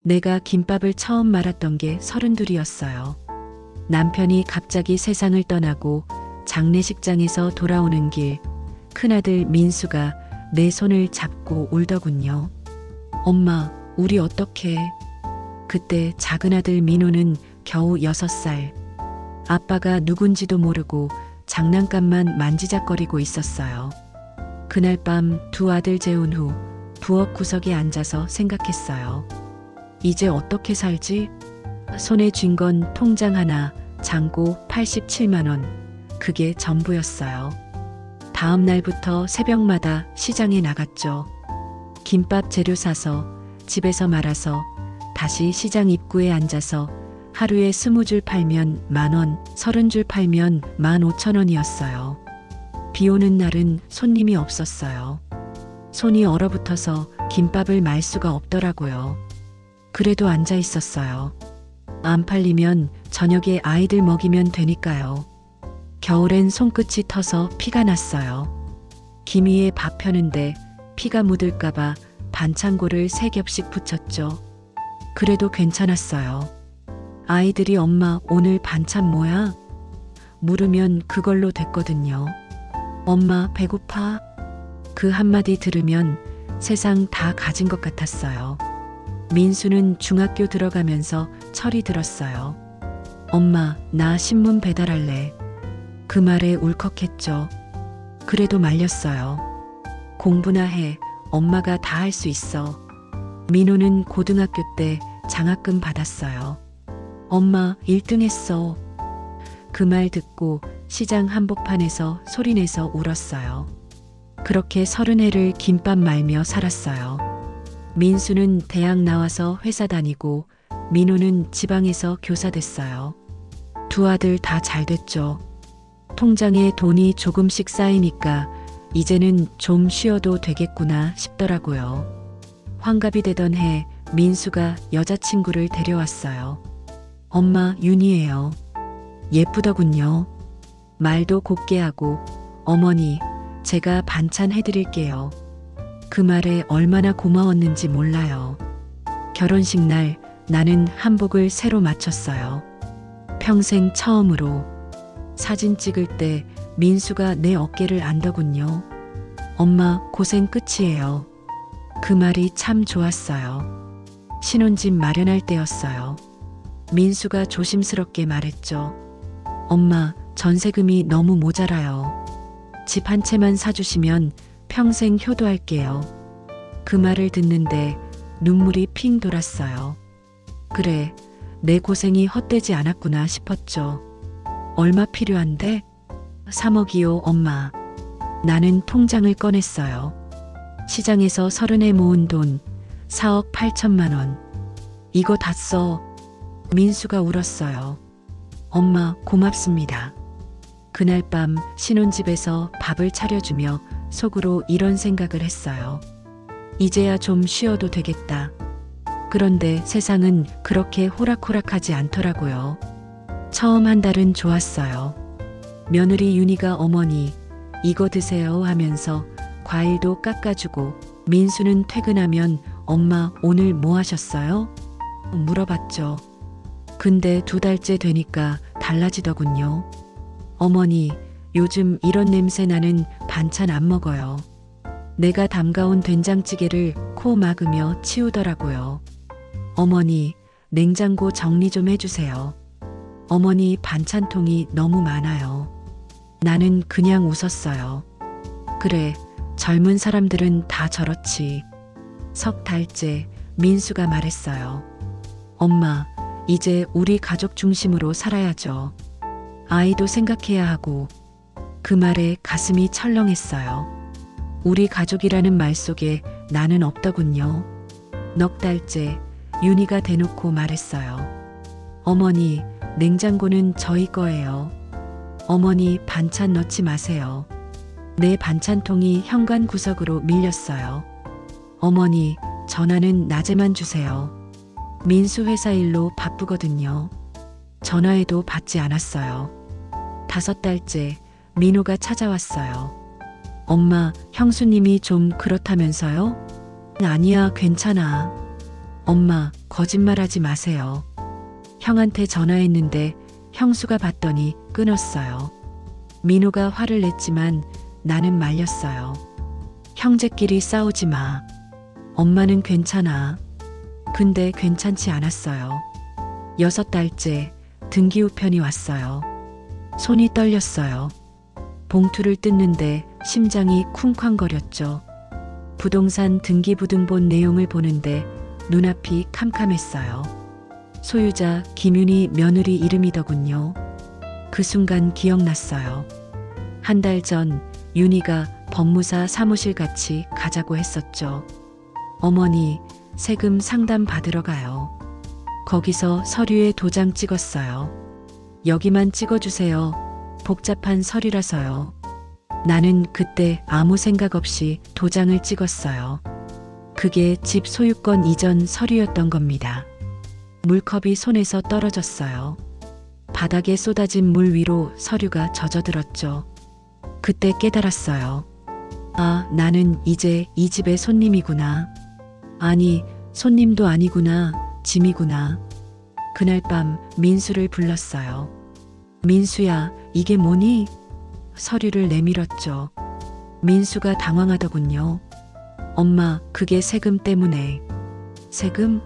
내가 김밥을 처음 말았던 게 32이었어요. 남편이 갑자기 세상을 떠나고 장례식장에서 돌아오는 길, 큰아들 민수가 내 손을 잡고 울더군요. 엄마, 우리 어떡해? 그때 작은아들 민호는 겨우 6살. 아빠가 누군지도 모르고 장난감만 만지작거리고 있었어요. 그날 밤 두 아들 재운 후 부엌 구석에 앉아서 생각했어요. 이제 어떻게 살지? 손에 쥔 건 통장 하나, 잔고 87만 원. 그게 전부였어요. 다음 날부터 새벽마다 시장에 나갔죠. 김밥 재료 사서 집에서 말아서 다시 시장 입구에 앉아서 하루에 20줄 팔면 10,000원, 30줄 팔면 15,000원이었어요. 비 오는 날은 손님이 없었어요. 손이 얼어붙어서 김밥을 말 수가 없더라고요. 그래도 앉아 있었어요. 안 팔리면 저녁에 아이들 먹이면 되니까요. 겨울엔 손끝이 터서 피가 났어요. 김 위에 밥 펴는데 피가 묻을까봐 반창고를 3겹씩 붙였죠. 그래도 괜찮았어요. 아이들이 엄마 오늘 반찬 뭐야? 물으면 그걸로 됐거든요. 엄마 배고파? 그 한마디 들으면 세상 다 가진 것 같았어요. 민수는 중학교 들어가면서 철이 들었어요. 엄마, 나 신문 배달할래. 그 말에 울컥했죠. 그래도 말렸어요. 공부나 해. 엄마가 다 할 수 있어. 민호는 고등학교 때 장학금 받았어요. 엄마 1등 했어. 그 말 듣고 시장 한복판에서 소리내서 울었어요. 그렇게 30해를 김밥 말며 살았어요. 민수는 대학 나와서 회사 다니고 민호는 지방에서 교사 됐어요. 두 아들 다 잘 됐죠. 통장에 돈이 조금씩 쌓이니까 이제는 좀 쉬어도 되겠구나 싶더라고요. 환갑이 되던 해 민수가 여자친구를 데려왔어요. 엄마 윤희예요. 예쁘더군요. 말도 곱게 하고 어머니 제가 반찬 해드릴게요. 그 말에 얼마나 고마웠는지 몰라요. 결혼식 날 나는 한복을 새로 맞췄어요. 평생 처음으로. 사진 찍을 때 민수가 내 어깨를 안더군요. 엄마 고생 끝이에요. 그 말이 참 좋았어요. 신혼집 마련할 때였어요. 민수가 조심스럽게 말했죠. 엄마 전세금이 너무 모자라요. 집 한 채만 사주시면 평생 효도할게요. 그 말을 듣는데 눈물이 핑 돌았어요. 그래, 내 고생이 헛되지 않았구나 싶었죠. 얼마 필요한데? 3억이요, 엄마. 나는 통장을 꺼냈어요. 시장에서 30해 모은 돈 4억 8천만 원. 이거 다 써. 민수가 울었어요. 엄마 고맙습니다. 그날 밤 신혼집에서 밥을 차려주며 속으로 이런 생각을 했어요. 이제야 좀 쉬어도 되겠다. 그런데 세상은 그렇게 호락호락하지 않더라고요. 처음 한 달은 좋았어요. 며느리 윤희가 어머니 이거 드세요 하면서 과일도 깎아주고 민수는 퇴근하면 엄마 오늘 뭐 하셨어요? 물어봤죠. 근데 2달째 되니까 달라지더군요. 어머니 요즘 이런 냄새 나는 반찬 안 먹어요. 내가 담가온 된장찌개를 코 막으며 치우더라고요. 어머니 냉장고 정리 좀 해주세요. 어머니 반찬통이 너무 많아요. 나는 그냥 웃었어요. 그래, 젊은 사람들은 다 저렇지. 석 달째 민수가 말했어요. 엄마, 이제 우리 가족 중심으로 살아야죠. 아이도 생각해야 하고. 그 말에 가슴이 철렁했어요. 우리 가족이라는 말 속에 나는 없더군요. 넉 달째 윤희가 대놓고 말했어요. 어머니, 냉장고는 저희 거예요. 어머니 반찬 넣지 마세요. 내 반찬통이 현관 구석으로 밀렸어요. 어머니, 전화는 낮에만 주세요. 민수 회사 일로 바쁘거든요. 전화해도 받지 않았어요. 5달째 민호가 찾아왔어요. 엄마, 형수님이 좀 그렇다면서요? 아니야, 괜찮아. 엄마, 거짓말하지 마세요. 형한테 전화했는데 형수가 받더니 끊었어요. 민호가 화를 냈지만 나는 말렸어요. 형제끼리 싸우지 마. 엄마는 괜찮아. 근데 괜찮지 않았어요. 6달째 등기우편이 왔어요. 손이 떨렸어요. 봉투를 뜯는데 심장이 쿵쾅거렸죠. 부동산 등기부등본 내용을 보는데 눈앞이 캄캄했어요. 소유자 김윤희 며느리 이름이더군요. 그 순간 기억났어요. 한 달 전 윤희가 법무사 사무실 같이 가자고 했었죠. 어머니, 세금 상담 받으러 가요. 거기서 서류에 도장 찍었어요. 여기만 찍어주세요. 복잡한 서류라서요. 나는 그때 아무 생각 없이 도장을 찍었어요. 그게 집 소유권 이전 서류였던 겁니다. 물컵이 손에서 떨어졌어요. 바닥에 쏟아진 물 위로 서류가 젖어들었죠. 그때 깨달았어요. 아, 나는 이제 이 집의 손님이구나. 아니, 손님도 아니구나. 짐이구나. 그날 밤 민수를 불렀어요. 민수야, 이게 뭐니? 서류를 내밀었죠. 민수가 당황하더군요. 엄마, 그게 세금 때문에. 세금?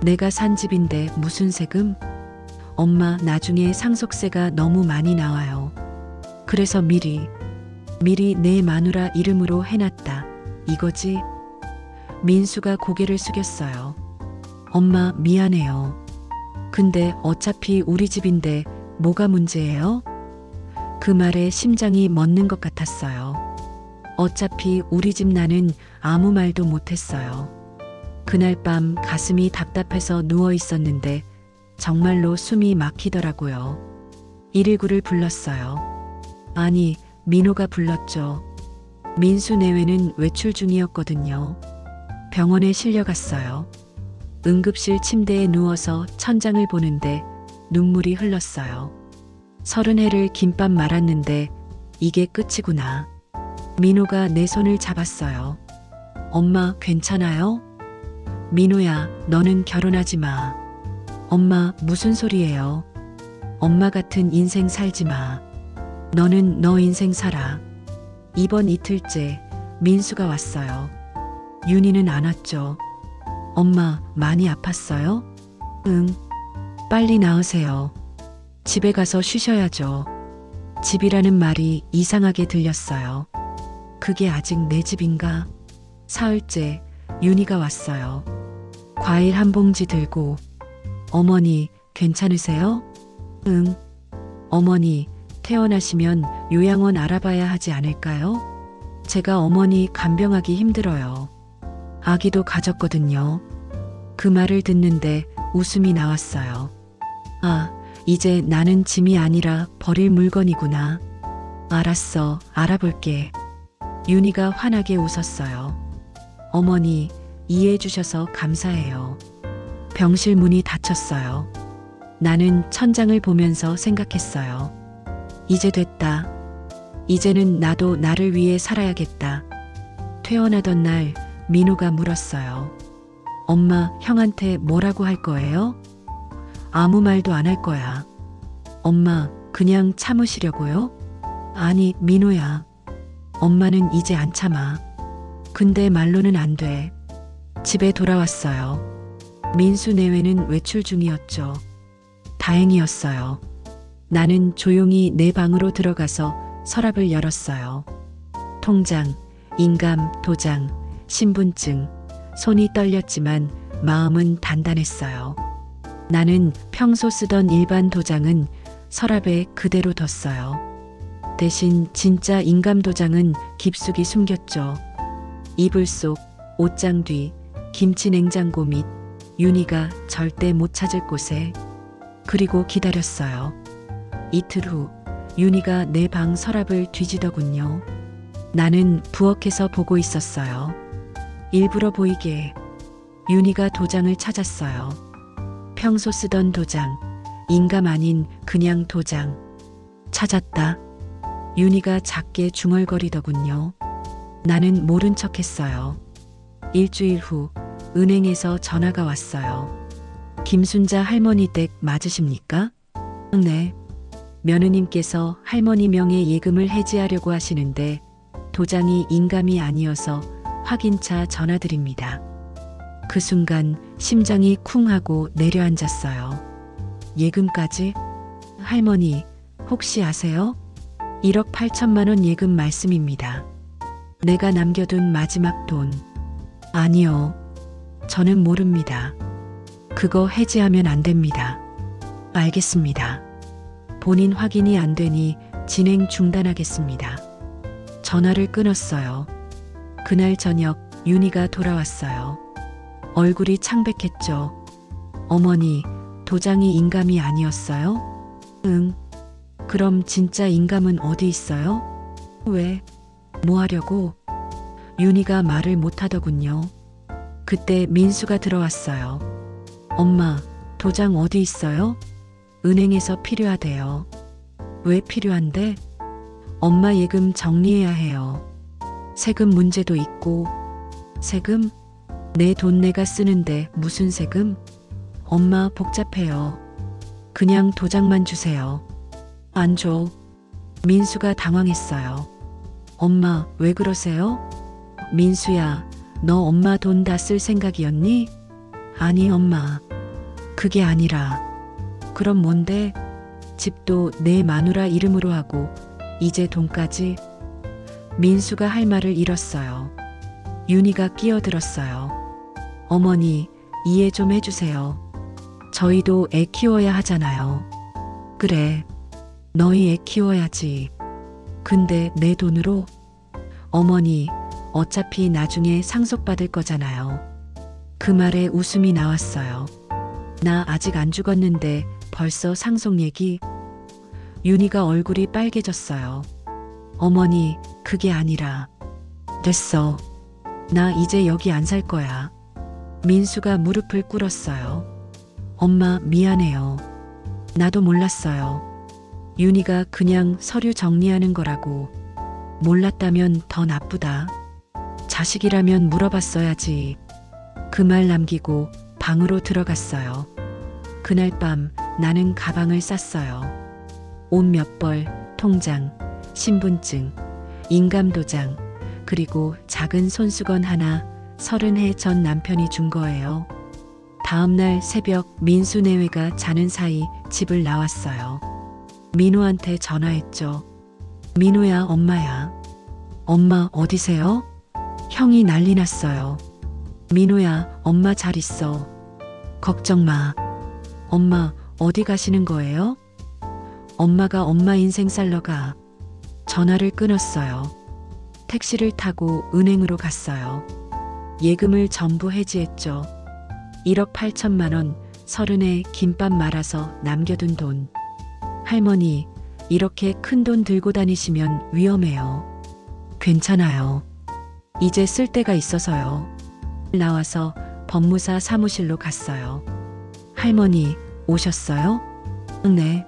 내가 산 집인데 무슨 세금? 엄마, 나중에 상속세가 너무 많이 나와요. 그래서 미리 내 마누라 이름으로 해놨다. 이거지? 민수가 고개를 숙였어요. 엄마, 미안해요. 근데 어차피 우리 집인데 뭐가 문제예요? 그 말에 심장이 멎는 것 같았어요. 어차피 우리 집 나는 아무 말도 못했어요. 그날 밤 가슴이 답답해서 누워 있었는데 정말로 숨이 막히더라고요. 119를 불렀어요. 아니, 민호가 불렀죠. 민수 내외는 외출 중이었거든요. 병원에 실려갔어요. 응급실 침대에 누워서 천장을 보는데 눈물이 흘렀어요. 30회를 김밥 말았는데 이게 끝이구나. 민호가 내 손을 잡았어요. 엄마, 괜찮아요? 민호야, 너는 결혼하지 마. 엄마, 무슨 소리예요? 엄마 같은 인생 살지 마. 너는 너 인생 살아. 이번 이틀째 민수가 왔어요. 윤희는 안 왔죠. 엄마, 많이 아팠어요? 응. 빨리 나으세요. 집에 가서 쉬셔야죠. 집이라는 말이 이상하게 들렸어요. 그게 아직 내 집인가? 사흘째 윤희가 왔어요. 과일 한 봉지 들고. 어머니, 괜찮으세요? 응. 어머니, 퇴원하시면 요양원 알아봐야 하지 않을까요? 제가 어머니 간병하기 힘들어요. 아기도 가졌거든요. 그 말을 듣는데 웃음이 나왔어요. 아, 이제 나는 짐이 아니라 버릴 물건이구나. 알았어, 알아볼게. 윤희가 환하게 웃었어요. 어머니, 이해해 주셔서 감사해요. 병실 문이 닫혔어요. 나는 천장을 보면서 생각했어요. 이제 됐다. 이제는 나도 나를 위해 살아야겠다. 퇴원하던 날 민호가 물었어요. 엄마, 형한테 뭐라고 할 거예요? 아무 말도 안 할 거야. 엄마, 그냥 참으시려고요? 아니, 민호야. 엄마는 이제 안 참아. 근데 말로는 안 돼. 집에 돌아왔어요. 민수 내외는 외출 중이었죠. 다행이었어요. 나는 조용히 내 방으로 들어가서 서랍을 열었어요. 통장, 인감, 도장, 신분증. 손이 떨렸지만 마음은 단단했어요. 나는 평소 쓰던 일반 도장은 서랍에 그대로 뒀어요. 대신 진짜 인감 도장은 깊숙이 숨겼죠. 이불 속, 옷장 뒤, 김치 냉장고 밑, 윤희가 절대 못 찾을 곳에. 그리고 기다렸어요. 이틀 후 윤희가 내 방 서랍을 뒤지더군요. 나는 부엌에서 보고 있었어요. 일부러 보이게. 윤희가 도장을 찾았어요. 평소 쓰던 도장, 인감 아닌 그냥 도장. 찾았다. 윤희가 작게 중얼거리더군요. 나는 모른 척했어요. 일주일 후 은행에서 전화가 왔어요. 김순자 할머니 댁 맞으십니까? 네. 며느님께서 할머니 명의 예금을 해지하려고 하시는데 도장이 인감이 아니어서 확인차 전화드립니다. 그 순간 심장이 쿵 하고 내려앉았어요. 예금까지? 할머니, 혹시 아세요? 1억 8천만 원 예금 말씀입니다. 내가 남겨둔 마지막 돈. 아니요. 저는 모릅니다. 그거 해지하면 안 됩니다. 알겠습니다. 본인 확인이 안 되니 진행 중단하겠습니다. 전화를 끊었어요. 그날 저녁 윤희가 돌아왔어요. 얼굴이 창백했죠. 어머니, 도장이 인감이 아니었어요? 응. 그럼 진짜 인감은 어디 있어요? 왜? 뭐 하려고? 윤희가 말을 못하더군요. 그때 민수가 들어왔어요. 엄마, 도장 어디 있어요? 은행에서 필요하대요. 왜 필요한데? 엄마 예금 정리해야 해요. 세금 문제도 있고. 세금? 내 돈 내가 쓰는데 무슨 세금? 엄마 복잡해요. 그냥 도장만 주세요. 안 줘. 민수가 당황했어요. 엄마, 왜 그러세요? 민수야, 너 엄마 돈 다 쓸 생각이었니? 아니, 엄마. 그게 아니라. 그럼 뭔데? 집도 내 마누라 이름으로 하고 이제 돈까지? 민수가 할 말을 잃었어요. 윤희가 끼어들었어요. 어머니, 이해 좀 해주세요. 저희도 애 키워야 하잖아요. 그래, 너희 애 키워야지. 근데 내 돈으로? 어머니, 어차피 나중에 상속받을 거잖아요. 그 말에 웃음이 나왔어요. 나 아직 안 죽었는데 벌써 상속 얘기? 윤희가 얼굴이 빨개졌어요. 어머니, 그게 아니라. 됐어. 나 이제 여기 안 살 거야. 민수가 무릎을 꿇었어요. 엄마, 미안해요. 나도 몰랐어요. 윤희가 그냥 서류 정리하는 거라고. 몰랐다면 더 나쁘다. 자식이라면 물어봤어야지. 그 말 남기고 방으로 들어갔어요. 그날 밤 나는 가방을 쌌어요. 옷 몇 벌, 통장, 신분증, 인감도장, 그리고 작은 손수건 하나 30해 전 남편이 준 거예요. 다음날 새벽 민수 내외가 자는 사이 집을 나왔어요. 민호한테 전화했죠. 민호야, 엄마야. 엄마 어디세요? 형이 난리 났어요. 민호야, 엄마 잘 있어. 걱정 마. 엄마 어디 가시는 거예요? 엄마가 엄마 인생 살러 가. 전화를 끊었어요. 택시를 타고 은행으로 갔어요. 예금을 전부 해지했죠. 1억 8천만 원, 30에 김밥 말아서 남겨둔 돈. 할머니, 이렇게 큰 돈 들고 다니시면 위험해요. 괜찮아요. 이제 쓸 데가 있어서요. 나와서 법무사 사무실로 갔어요. 할머니, 오셨어요? 네.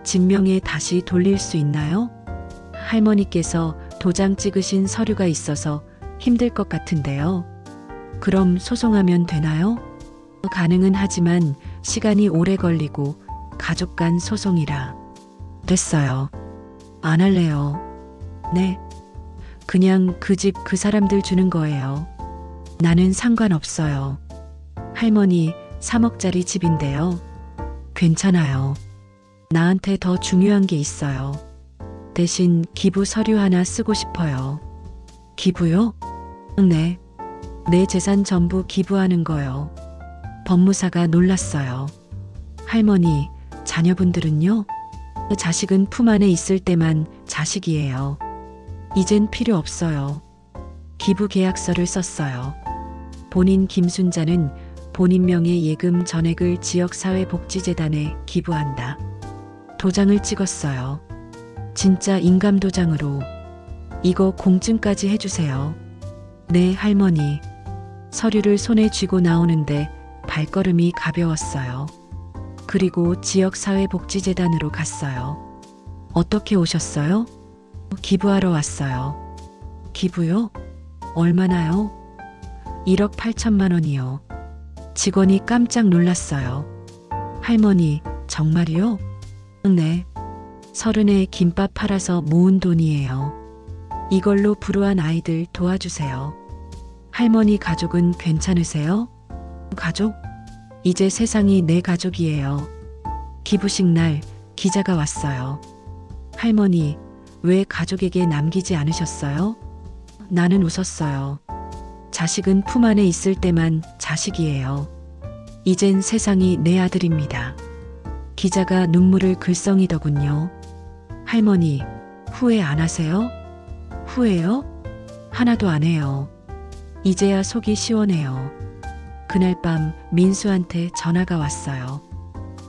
진명에 다시 돌릴 수 있나요? 할머니께서 도장 찍으신 서류가 있어서 힘들 것 같은데요. 그럼 소송하면 되나요? 가능은 하지만 시간이 오래 걸리고 가족 간 소송이라. 됐어요. 안 할래요. 네. 그냥 그 집 그 사람들 주는 거예요. 나는 상관없어요. 할머니, 3억짜리 집인데요. 괜찮아요. 나한테 더 중요한 게 있어요. 대신 기부 서류 하나 쓰고 싶어요. 기부요? 네. 내 재산 전부 기부하는 거요. 법무사가 놀랐어요. 할머니, 자녀분들은요? 자식은 품 안에 있을 때만 자식이에요. 이젠 필요 없어요. 기부 계약서를 썼어요. 본인 김순자는 본인 명의 예금 전액을 지역사회복지재단에 기부한다. 도장을 찍었어요. 진짜 인감도장으로. 이거 공증까지 해주세요. 네, 할머니. 서류를 손에 쥐고 나오는데 발걸음이 가벼웠어요. 그리고 지역사회복지재단으로 갔어요. 어떻게 오셨어요? 기부하러 왔어요. 기부요? 얼마나요? 1억 8천만 원이요. 직원이 깜짝 놀랐어요. 할머니, 정말이요? 네. 30에 김밥 팔아서 모은 돈이에요. 이걸로 불우한 아이들 도와주세요. 할머니 가족은 괜찮으세요? 가족? 이제 세상이 내 가족이에요. 기부식 날 기자가 왔어요. 할머니, 왜 가족에게 남기지 않으셨어요? 나는 웃었어요. 자식은 품 안에 있을 때만 자식이에요. 이젠 세상이 내 아들입니다. 기자가 눈물을 글썽이더군요. 할머니, 후회 안 하세요? 후회요? 하나도 안 해요. 이제야 속이 시원해요. 그날 밤 민수한테 전화가 왔어요.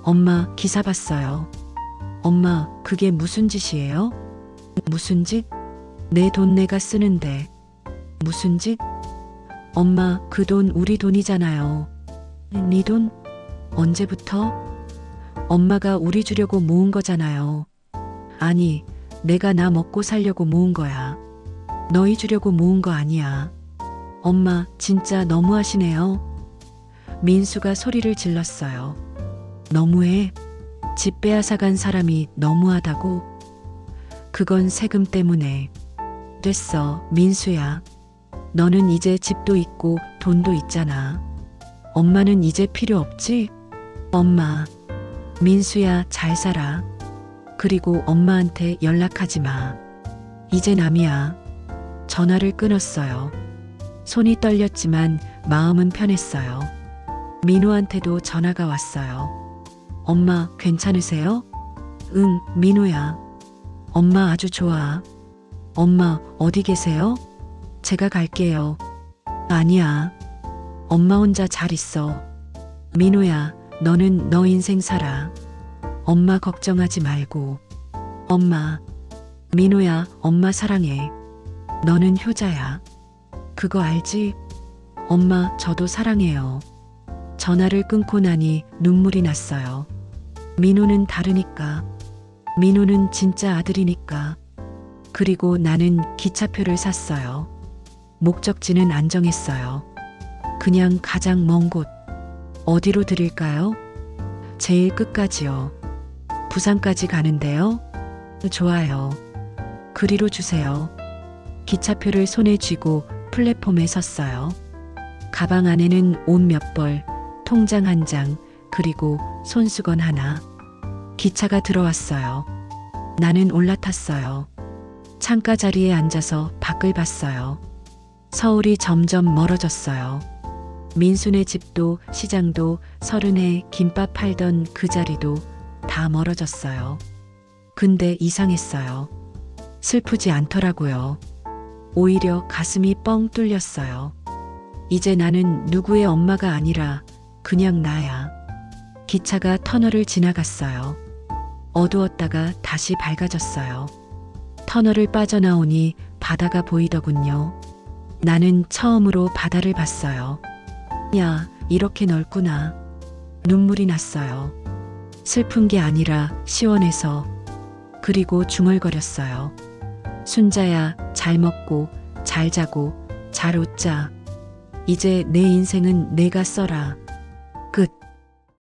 엄마, 기사 봤어요. 엄마, 그게 무슨 짓이에요? 무슨 짓? 내 돈 내가 쓰는데. 무슨 짓? 엄마, 그 돈 우리 돈이잖아요. 네 돈? 언제부터? 엄마가 우리 주려고 모은 거잖아요. 아니, 내가 나 먹고 살려고 모은 거야. 너희 주려고 모은 거 아니야. 엄마, 진짜 너무하시네요. 민수가 소리를 질렀어요. 너무해? 집 빼앗아간 사람이 너무하다고? 그건 세금 때문에. 됐어, 민수야. 너는 이제 집도 있고 돈도 있잖아. 엄마는 이제 필요 없지? 엄마. 민수야, 잘 살아. 그리고 엄마한테 연락하지 마. 이제 남이야. 전화를 끊었어요. 손이 떨렸지만 마음은 편했어요. 민호한테도 전화가 왔어요. 엄마, 괜찮으세요? 응, 민호야. 엄마 아주 좋아. 엄마, 어디 계세요? 제가 갈게요. 아니야. 엄마 혼자 잘 있어. 민호야, 너는 너 인생 살아. 엄마 걱정하지 말고. 엄마. 민호야, 엄마 사랑해. 너는 효자야. 그거 알지? 엄마, 저도 사랑해요. 전화를 끊고 나니 눈물이 났어요. 민호는 다르니까. 민호는 진짜 아들이니까. 그리고 나는 기차표를 샀어요. 목적지는 안 정했어요. 그냥 가장 먼 곳. 어디로 드릴까요? 제일 끝까지요. 부산까지 가는데요. 좋아요. 그리로 주세요. 기차표를 손에 쥐고 플랫폼에 섰어요. 가방 안에는 옷 몇 벌, 통장 한 장, 그리고 손수건 하나. 기차가 들어왔어요. 나는 올라탔어요. 창가 자리에 앉아서 밖을 봤어요. 서울이 점점 멀어졌어요. 민수네 집도 시장도 30에 김밥 팔던 그 자리도 다 멀어졌어요. 근데 이상했어요. 슬프지 않더라고요. 오히려 가슴이 뻥 뚫렸어요. 이제 나는 누구의 엄마가 아니라 그냥 나야. 기차가 터널을 지나갔어요. 어두웠다가 다시 밝아졌어요. 터널을 빠져나오니 바다가 보이더군요. 나는 처음으로 바다를 봤어요. 야, 이렇게 넓구나. 눈물이 났어요. 슬픈 게 아니라 시원해서. 그리고 중얼거렸어요. 순자야, 잘 먹고, 잘 자고, 잘 웃자. 이제 내 인생은 내가 써라. 끝.